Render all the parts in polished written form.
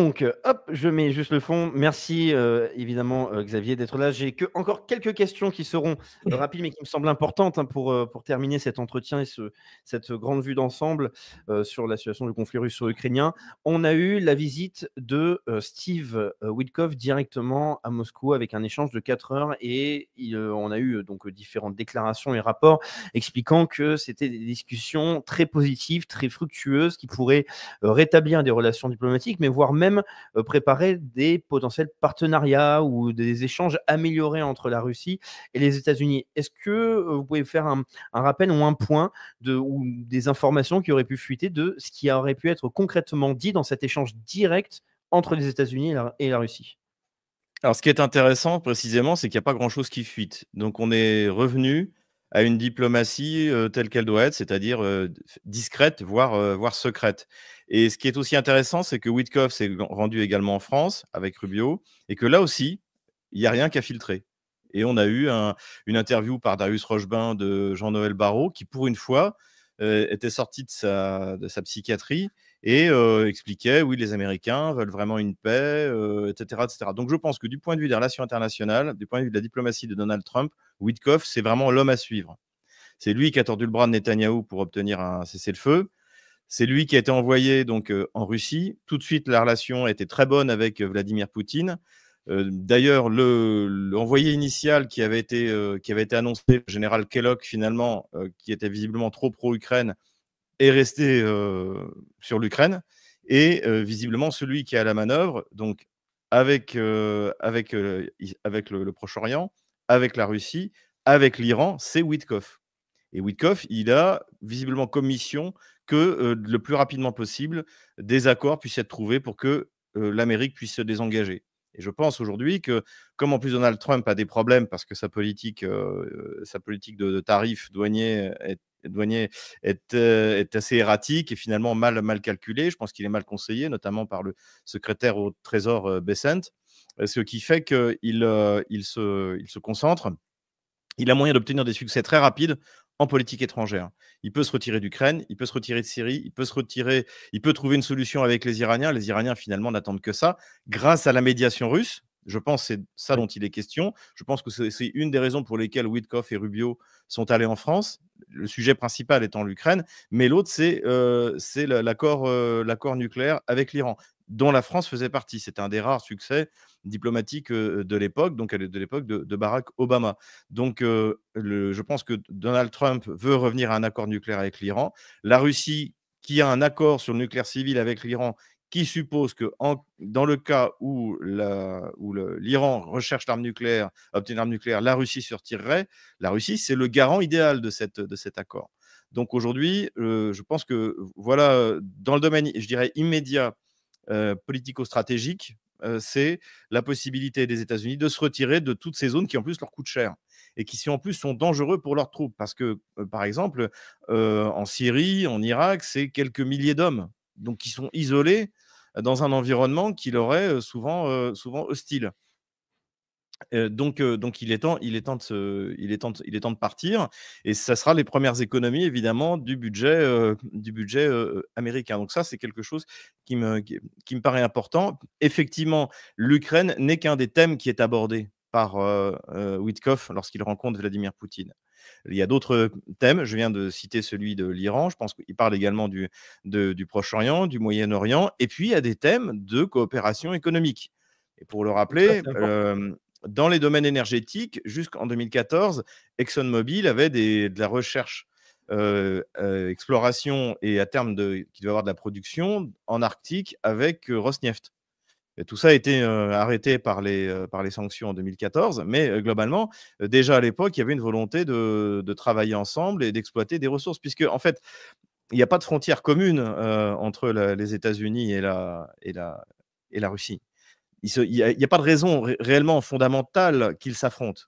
Donc, hop, je mets juste le fond. Merci, évidemment, Xavier d'être là. J'ai encore quelques questions qui seront, rapides, mais qui me semblent importantes, hein, pour terminer cet entretien et cette grande vue d'ensemble, sur la situation du conflit russo-ukrainien. On a eu la visite de, Steve, Witkoff directement à Moscou avec un échange de 4 heures et on a eu, donc, différentes déclarations et rapports expliquant que c'était des discussions très positives, très fructueuses qui pourraient, rétablir des relations diplomatiques, mais voire même préparer des potentiels partenariats ou des échanges améliorés entre la Russie et les États-Unis. Est-ce que vous pouvez faire un rappel ou un point ou des informations qui auraient pu fuiter de ce qui aurait pu être concrètement dit dans cet échange direct entre les États-Unis et la Russie? Alors, ce qui est intéressant précisément, c'est qu'il y a pas grand-chose qui fuite. Donc on est revenu à une diplomatie, telle qu'elle doit être, c'est-à-dire, discrète, voire secrète. Et ce qui est aussi intéressant, c'est que Witkoff s'est rendu également en France avec Rubio et que là aussi, il y a rien qu'à filtrer. Et on a eu une interview par Darius Rochebin de Jean-Noël Barrot qui, pour une fois, était sorti de sa psychiatrie et expliquait: «Oui, les Américains veulent vraiment une paix», et cetera, et cetera. Donc je pense que du point de vue des relations internationales, du point de vue de la diplomatie de Donald Trump, Witkoff, c'est vraiment l'homme à suivre. C'est lui qui a tordu le bras de Netanyahou pour obtenir un cessez-le-feu. C'est lui qui a été envoyé donc en Russie. Tout de suite, la relation était très bonne avec Vladimir Poutine. D'ailleurs, l'envoyé initial qui avait été annoncé, le général Kellogg, finalement, qui était visiblement trop pro-Ukraine, est resté sur l'Ukraine. Et visiblement, celui qui est à la manœuvre, donc avec le Proche-Orient, avec la Russie, avec l'Iran, c'est Witkoff. Et Witkoff, il a visiblement comme mission que le plus rapidement possible, des accords puissent être trouvés pour que l'Amérique puisse se désengager. Et je pense aujourd'hui que, comme en plus Donald Trump a des problèmes parce que sa politique de tarifs douaniers est assez erratique et finalement mal calculée. Je pense qu'il est mal conseillé, notamment par le secrétaire au Trésor Bessent, ce qui fait qu'il se concentre. Il a moyen d'obtenir des succès très rapides en politique étrangère. Il peut se retirer d'Ukraine, il peut se retirer de Syrie, il peut trouver une solution avec les Iraniens. Les Iraniens, finalement, n'attendent que ça. Grâce à la médiation russe, je pense que c'est ça Oui. dont il est question. Je pense que c'est une des raisons pour lesquelles Witkoff et Rubio sont allés en France. Le sujet principal étant l'Ukraine, mais l'autre, c'est l'accord nucléaire avec l'Iran, dont la France faisait partie. C'était un des rares succès diplomatiques de l'époque, donc de l'époque de Barack Obama. Donc, je pense que Donald Trump veut revenir à un accord nucléaire avec l'Iran. La Russie, qui a un accord sur le nucléaire civil avec l'Iran, qui suppose que dans le cas où l'Iran recherche l'arme nucléaire, obtient l'arme nucléaire, la Russie se retirerait. La Russie, c'est le garant idéal de cet accord. Donc aujourd'hui, je pense que voilà, dans le domaine, je dirais, immédiat, politico-stratégique, c'est la possibilité des États-Unis de se retirer de toutes ces zones qui, en plus, leur coûtent cher et qui, en plus, sont dangereux pour leurs troupes. Parce que, par exemple, en Syrie, en Irak, c'est quelques milliers d'hommes, donc qui sont isolés dans un environnement qui leur est souvent hostile. Donc il est temps de partir et ça sera les premières économies évidemment du budget américain. Donc ça, c'est quelque chose qui me paraît important. Effectivement, l'Ukraine n'est qu'un des thèmes qui est abordé par, Witkoff lorsqu'il rencontre Vladimir Poutine. Il y a d'autres thèmes, je viens de citer celui de l'Iran, je pense qu'il parle également du Proche-Orient, du Moyen-Orient et puis il y a des thèmes de coopération économique. Et pour le Donc ça, rappeler, c'est important. dans les domaines énergétiques, jusqu'en 2014, ExxonMobil avait de la recherche, exploration et à terme qui devait avoir de la production en Arctique avec, Rosneft. Et tout ça a été, arrêté par les sanctions en 2014, mais, globalement, déjà à l'époque, il y avait une volonté de travailler ensemble et d'exploiter des ressources puisque en fait, il n'y a pas de frontière commune, entre les États-Unis et la Russie. Il y a pas de raison réellement fondamentale qu'ils s'affrontent.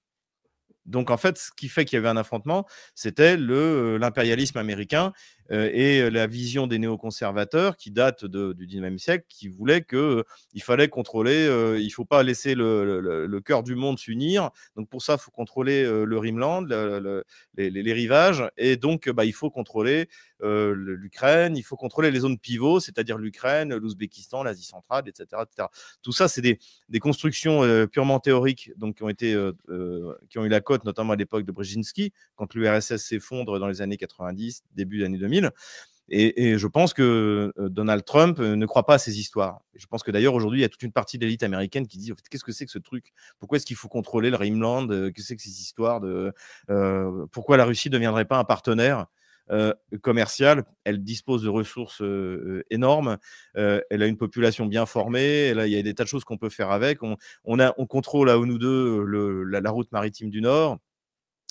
Donc en fait, ce qui fait qu'il y avait un affrontement, c'était l'impérialisme américain et la vision des néoconservateurs qui date du 19e siècle, qui voulait qu'il fallait contrôler, il ne faut pas laisser le cœur du monde s'unir. Donc pour ça, il faut contrôler le Rhineland, les rivages, et donc il faut contrôler l'Ukraine, il faut contrôler les zones pivots, c'est-à-dire l'Ukraine, l'Ouzbékistan, l'Asie centrale, etc., etc. Tout ça, c'est des constructions purement théoriques, donc qui ont eu la cote, notamment à l'époque de Brzezinski, quand l'URSS s'effondre dans les années 90, début des années 2000. Et je pense que Donald Trump ne croit pas à ces histoires. Et je pense que d'ailleurs, aujourd'hui, il y a toute une partie de l'élite américaine qui dit qu'est-ce que c'est que ce truc? Pourquoi est-ce qu'il faut contrôler le Rhineland? Qu'est-ce que c'est que ces histoires pourquoi la Russie ne deviendrait pas un partenaire commercial? Elle dispose de ressources énormes. Elle a une population bien formée. Il y a des tas de choses qu'on peut faire avec. On contrôle à nous deux la route maritime du Nord,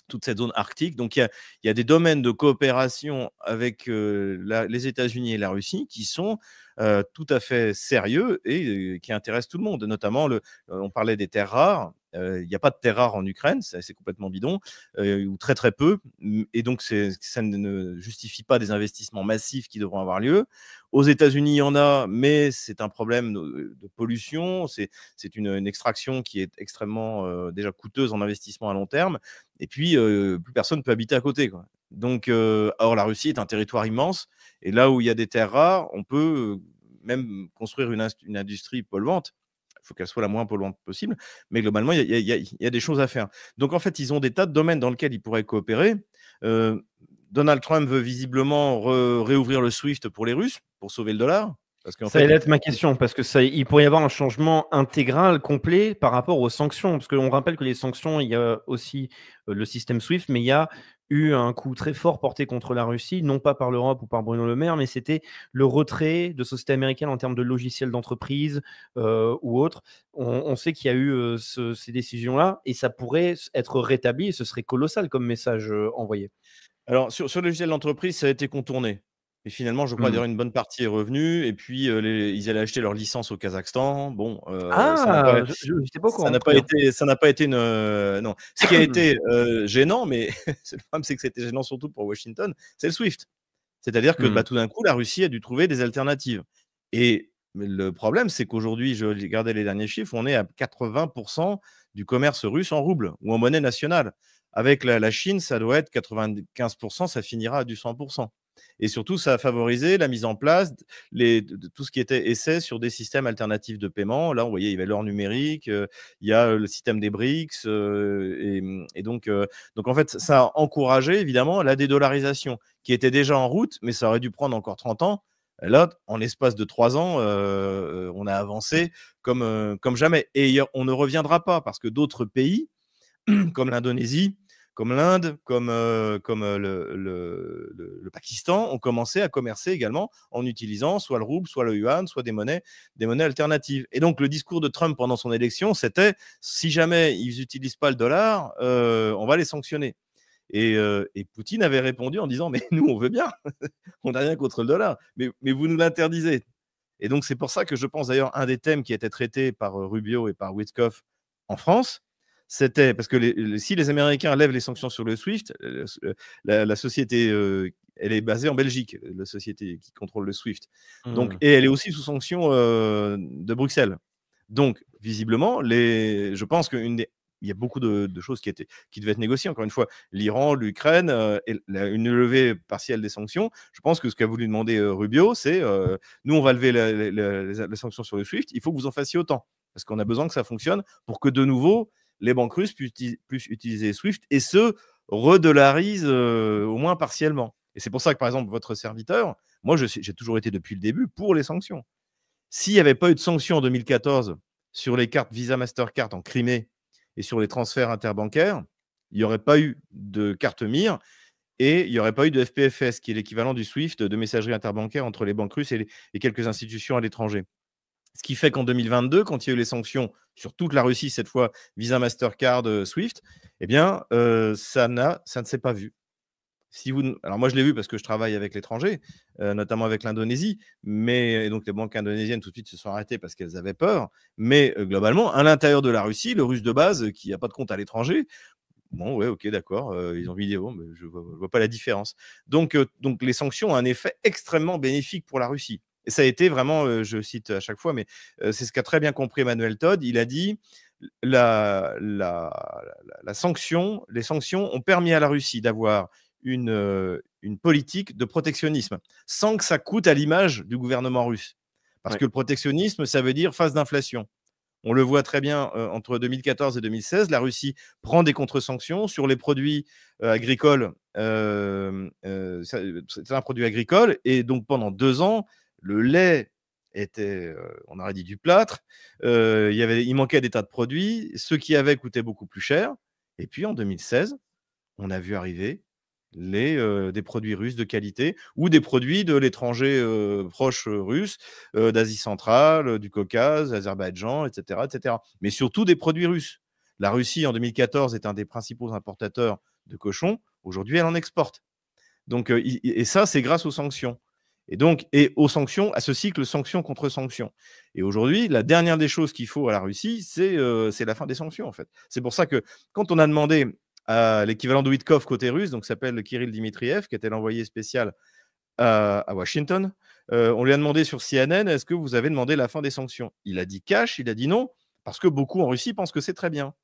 toute cette zone arctique. Donc, il y a des domaines de coopération avec les États-Unis et la Russie qui sont tout à fait sérieux et qui intéressent tout le monde. Notamment, on parlait des terres rares. Il n'y a pas de terres rares en Ukraine, c'est complètement bidon, ou très très peu. Et donc, ça ne justifie pas des investissements massifs qui devront avoir lieu. Aux États-Unis, il y en a, mais c'est un problème de pollution. C'est une extraction qui est extrêmement déjà coûteuse en investissement à long terme. Et puis, plus personne ne peut habiter à côté, quoi. Donc, or, la Russie est un territoire immense. Et là où il y a des terres rares, on peut même construire une industrie polluante. Il faut qu'elle soit la moins polluante possible. Mais globalement, il y a des choses à faire. Donc, en fait, ils ont des tas de domaines dans lesquels ils pourraient coopérer. Donald Trump veut visiblement réouvrir le SWIFT pour les Russes, pour sauver le dollar. Parce ça allait être ma question, parce il pourrait y avoir un changement intégral, complet, par rapport aux sanctions. Parce qu'on rappelle que les sanctions, il y a aussi le système SWIFT, mais il y a eu un coup très fort porté contre la Russie, non pas par l'Europe ou par Bruno Le Maire, mais c'était le retrait de sociétés américaines en termes de logiciels d'entreprise ou autres. On sait qu'il y a eu ces décisions-là, et ça pourrait être rétabli, et ce serait colossal comme message envoyé. Alors, sur le logiciel d'entreprise, ça a été contourné. Et finalement, je crois d'ailleurs une bonne partie est revenue. Et puis, ils allaient acheter leur licence au Kazakhstan. Bon, ça n'a pas, je n'étais pas au courant. ça n'a pas été non. Ce qui a été gênant, mais le problème, c'est que c'était gênant surtout pour Washington, c'est le SWIFT. C'est-à-dire que tout d'un coup, la Russie a dû trouver des alternatives. Et le problème, c'est qu'aujourd'hui, je regardais les derniers chiffres, on est à 80% du commerce russe en rouble ou en monnaie nationale. Avec la Chine, ça doit être 95%, ça finira à du 100%. Et surtout, ça a favorisé la mise en place de tout ce qui était essai sur des systèmes alternatifs de paiement. Là, vous voyez, il y avait l'or numérique, il y a le système des BRICS. Et donc, en fait, ça a encouragé évidemment la dédollarisation qui était déjà en route, mais ça aurait dû prendre encore 30 ans. Là, en l'espace de 3 ans, on a avancé comme jamais. Et on ne reviendra pas parce que d'autres pays, comme l'Indonésie, comme l'Inde, comme le Pakistan, ont commencé à commercer également en utilisant soit le rouble, soit le yuan, soit des monnaies alternatives. Et donc, le discours de Trump pendant son élection, c'était si jamais ils n'utilisent pas le dollar, on va les sanctionner. Et Poutine avait répondu en disant mais nous, on veut bien, on n'a rien contre le dollar, mais vous nous l'interdisez. Et donc, c'est pour ça que je pense d'ailleurs un des thèmes qui était traité par Rubio et par Witkoff en France, c'était parce que si les Américains lèvent les sanctions sur le SWIFT, la société, elle est basée en Belgique, la société qui contrôle le SWIFT. Donc, et elle est aussi sous sanction de Bruxelles. Donc, visiblement, je pense qu'il y a beaucoup de choses qui devaient être négociées. Encore une fois, l'Iran, l'Ukraine, une levée partielle des sanctions. Je pense que ce qu'a voulu demander Rubio, c'est nous, on va lever les sanctions sur le SWIFT, il faut que vous en fassiez autant. Parce qu'on a besoin que ça fonctionne pour que de nouveau, les banques russes puissent utiliser SWIFT et se redollarisent au moins partiellement. Et c'est pour ça que, par exemple, votre serviteur, moi, j'ai toujours été depuis le début pour les sanctions. S'il n'y avait pas eu de sanctions en 2014 sur les cartes Visa Mastercard en Crimée et sur les transferts interbancaires, il n'y aurait pas eu de carte MIR et il n'y aurait pas eu de FPFS, qui est l'équivalent du SWIFT de messagerie interbancaire entre les banques russes et quelques institutions à l'étranger. Ce qui fait qu'en 2022, quand il y a eu les sanctions sur toute la Russie, cette fois Visa, Mastercard, Swift, eh bien, ça ne s'est pas vu. Alors moi, je l'ai vu parce que je travaille avec l'étranger, notamment avec l'Indonésie, et donc les banques indonésiennes tout de suite se sont arrêtées parce qu'elles avaient peur. Mais globalement, à l'intérieur de la Russie, le russe de base qui n'a pas de compte à l'étranger, Bon, ouais, ok, d'accord. Ils ont mis des bombes, je vois pas la différence. Donc, les sanctions ont un effet extrêmement bénéfique pour la Russie. Et ça a été vraiment, je cite à chaque fois, mais c'est ce qu'a très bien compris Emmanuel Todd. Il a dit la sanction, les sanctions ont permis à la Russie d'avoir une politique de protectionnisme sans que ça coûte à l'image du gouvernement russe. Parce Ouais. que le protectionnisme, ça veut dire phase d'inflation. On le voit très bien entre 2014 et 2016, la Russie prend des contre-sanctions sur les produits agricoles. C'est un produit agricole. Et donc, pendant 2 ans, le lait était, on aurait dit, du plâtre. Il manquait des tas de produits. Ceux qui avaient coûtaient beaucoup plus cher. Et puis, en 2016, on a vu arriver des produits russes de qualité ou des produits de l'étranger proche russe, d'Asie centrale, du Caucase, Azerbaïdjan, etc., etc. Mais surtout des produits russes. La Russie, en 2014, est un des principaux importateurs de cochons. Aujourd'hui, elle en exporte. Donc, et ça, c'est grâce aux sanctions. Et aux sanctions, à ce cycle sanctions contre sanctions. Et aujourd'hui, la dernière des choses qu'il faut à la Russie, c'est la fin des sanctions, en fait. C'est pour ça que quand on a demandé à l'équivalent de Witkoff côté russe, donc s'appelle Kirill Dmitriev, qui était l'envoyé spécial à Washington, on lui a demandé sur CNN, est-ce que vous avez demandé la fin des sanctions? Il a dit cash, il a dit non, parce que beaucoup en Russie pensent que c'est très bien.